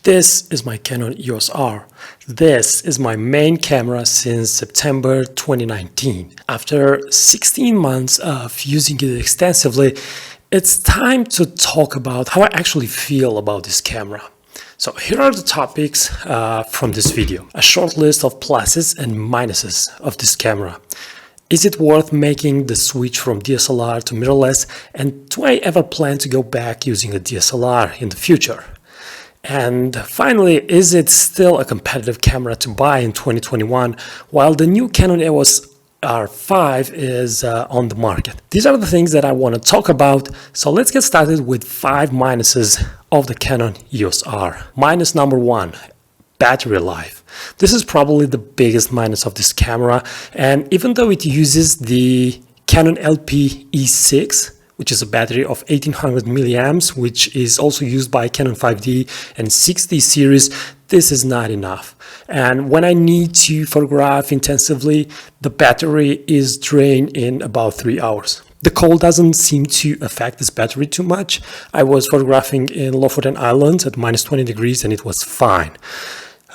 This is my Canon EOS R. This is my main camera since September 2019. After 16 months of using it extensively, it's time to talk about how I actually feel about this camera. So here are the topics from this video. A short list of pluses and minuses of this camera. Is it worth making the switch from DSLR to mirrorless? And do I ever plan to go back using a DSLR in the future? And finally, is it still a competitive camera to buy in 2021 while the new Canon EOS R5 is on the market? These are the things that I want to talk about, so let's get started with 5 minuses of the Canon EOS R. Minus number 1, battery life. This is probably the biggest minus of this camera, and even though it uses the Canon LP-E6, which is a battery of 1800 milliamps, which is also used by Canon 5D and 6D series, this is not enough. And when I need to photograph intensively, the battery is drained in about 3 hours. The cold doesn't seem to affect this battery too much. I was photographing in Lofoten Islands at minus 20 degrees and it was fine.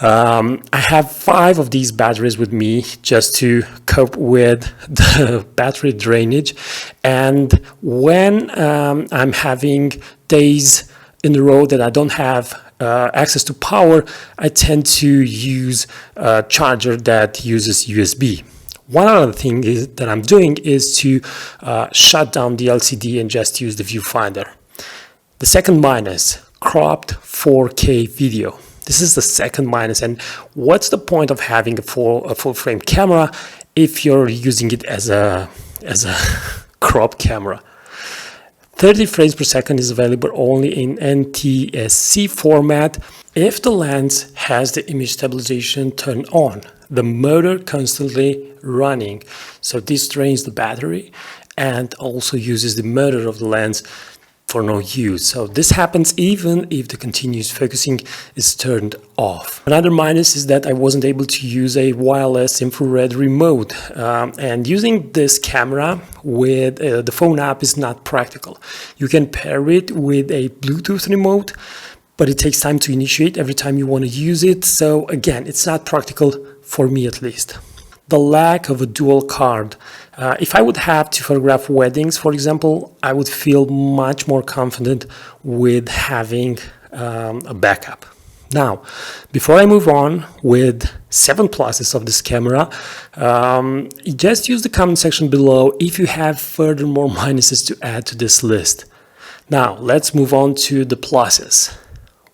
I have 5 of these batteries with me just to cope with the battery drainage, and when I'm having days in a row that I don't have access to power, I tend to use a charger that uses USB. One other thing that I'm doing is to shut down the LCD and just use the viewfinder. The second minus, cropped 4K video. This is the second minus, and what's the point of having a full frame camera if you're using it as a crop camera? 30 frames per second is available only in NTSC format if the lens has the image stabilization turned on, the motor constantly running. So this drains the battery and also uses the motor of the lens for no use. So this happens even if the continuous focusing is turned off. Another minus is that I wasn't able to use a wireless infrared remote, and using this camera with the phone app is not practical. You can pair it with a Bluetooth remote, but it takes time to initiate every time you want to use it. So again, it's not practical for me at least. The lack of a dual card. If I would have to photograph weddings, for example, I would feel much more confident with having a backup. Now, before I move on with 7 pluses of this camera, just use the comment section below if you have further more minuses to add to this list. Now, let's move on to the pluses.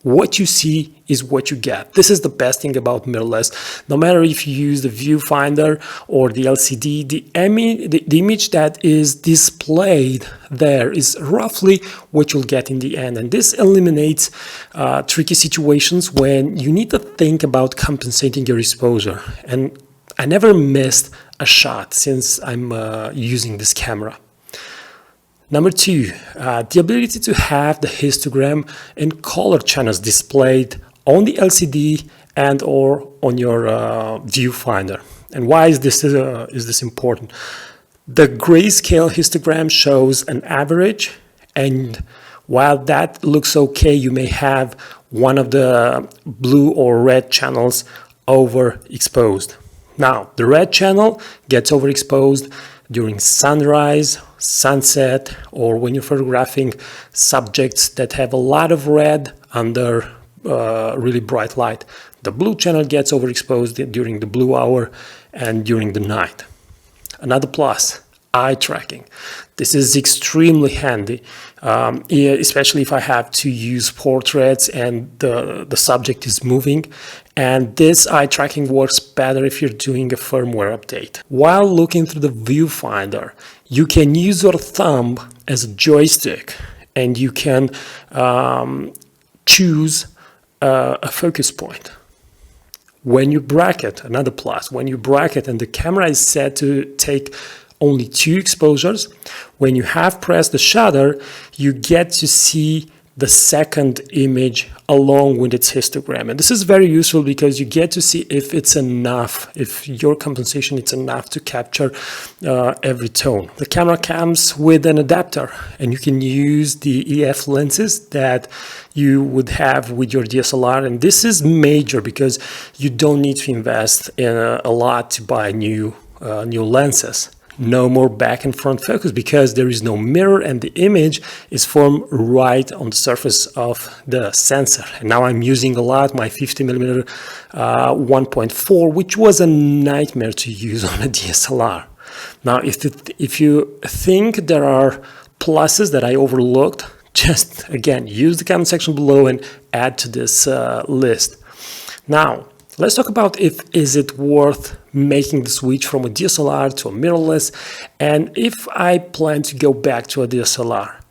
What you see is what you get. This is the best thing about mirrorless. No matter if you use the viewfinder or the LCD, the image that is displayed there is roughly what you'll get in the end. And this eliminates tricky situations when you need to think about compensating your exposure. And I never missed a shot since I'm using this camera. Number 2, the ability to have the histogram and color channels displayed on the LCD and or on your viewfinder. And why is this important? The grayscale histogram shows an average, and while that looks okay, you may have one of the blue or red channels overexposed. Now, the red channel gets overexposed during sunrise, sunset, or when you're photographing subjects that have a lot of red under really bright light. The blue channel gets overexposed during the blue hour and during the night. Another plus, eye tracking. This is extremely handy, especially if I have to use portraits and the subject is moving. And this eye tracking works better if you're doing a firmware update. While looking through the viewfinder, you can use your thumb as a joystick and you can choose a focus point. When you bracket, another plus, when you bracket and the camera is set to take only 2 exposures, when you have pressed the shutter, you get to see the second image along with its histogram. And this is very useful because you get to see if it's enough, if your compensation is enough to capture every tone. The camera comes with an adapter, and you can use the EF lenses that you would have with your DSLR. And this is major because you don't need to invest in a lot to buy new lenses. No more back and front focus because there is no mirror and the image is formed right on the surface of the sensor. And now I'm using a lot my 50mm 1.4, which was a nightmare to use on a DSLR. Now, if you think there are pluses that I overlooked, just again, use the comment section below and add to this list. Now, let's talk about is it worth making the switch from a DSLR to a mirrorless, and if I plan to go back to a DSLR.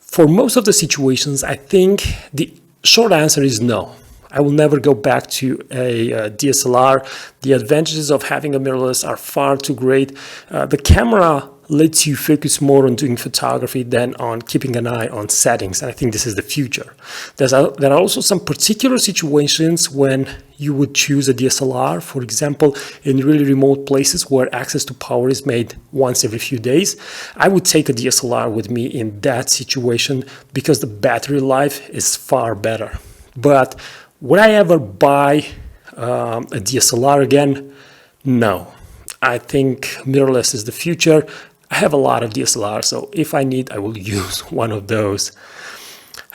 For most of the situations, I think the short answer is no. I will never go back to a DSLR. The advantages of having a mirrorless are far too great. The camera lets you focus more on doing photography than on keeping an eye on settings. And I think this is the future. There are also some particular situations when you would choose a DSLR, for example, in really remote places where access to power is made once every few days. I would take a DSLR with me in that situation because the battery life is far better. But would I ever buy a DSLR again? No. I think mirrorless is the future. I have a lot of DSLRs, so if I need, I will use one of those.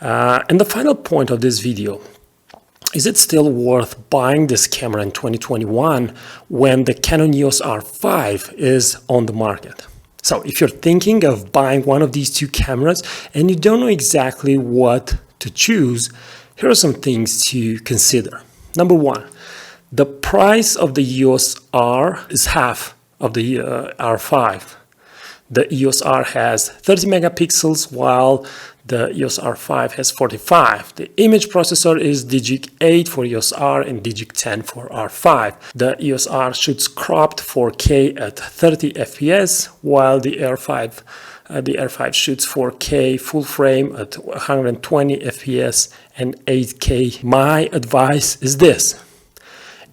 And the final point of this video, is it still worth buying this camera in 2021 when the Canon EOS R5 is on the market? So if you're thinking of buying one of these two cameras and you don't know exactly what to choose, here are some things to consider. Number one, the price of the EOS R is half of the R5. The EOS R has 30 megapixels while the EOS R5 has 45. The image processor is Digic 8 for EOS R and Digic 10 for R5. The EOS R shoots cropped 4K at 30 FPS while the R5 shoots 4K full frame at 120 FPS and 8K. My advice is this.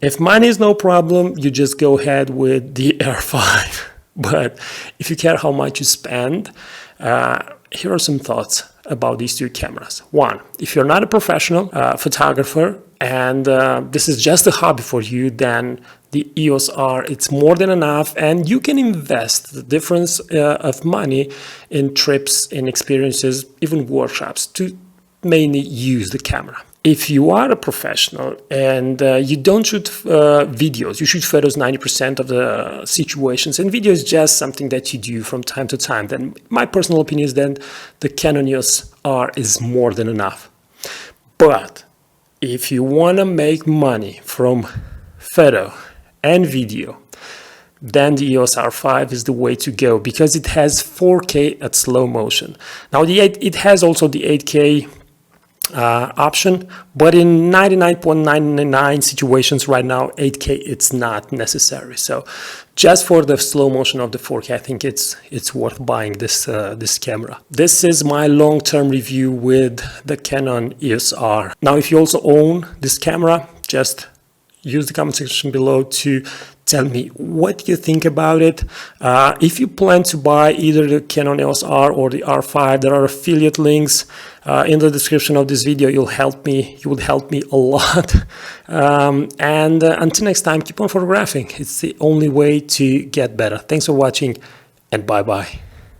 If money is no problem, you just go ahead with the R5. But if you care how much you spend, here are some thoughts about these two cameras. One, if you're not a professional photographer and this is just a hobby for you, then the EOS R, it's more than enough, and you can invest the difference of money in trips, in experiences, even workshops to mainly use the camera. If you are a professional and you don't shoot videos, you shoot photos 90% of the situations, and video is just something that you do from time to time, then my personal opinion is that the Canon EOS R is more than enough. But if you want to make money from photo and video, then the EOS R5 is the way to go because it has 4K at slow motion. Now it has also the 8K option, but in 99.99 situations right now, 8K it's not necessary. So just for the slow motion of the 4K, I think it's worth buying this camera. This is my long-term review with the Canon EOS R. Now, if you also own this camera, just use the comment section below to tell me what you think about it. If you plan to buy either the Canon EOS R or the R5, there are affiliate links in the description of this video. You would help me a lot. And until next time, keep on photographing. It's the only way to get better. Thanks for watching, and bye-bye.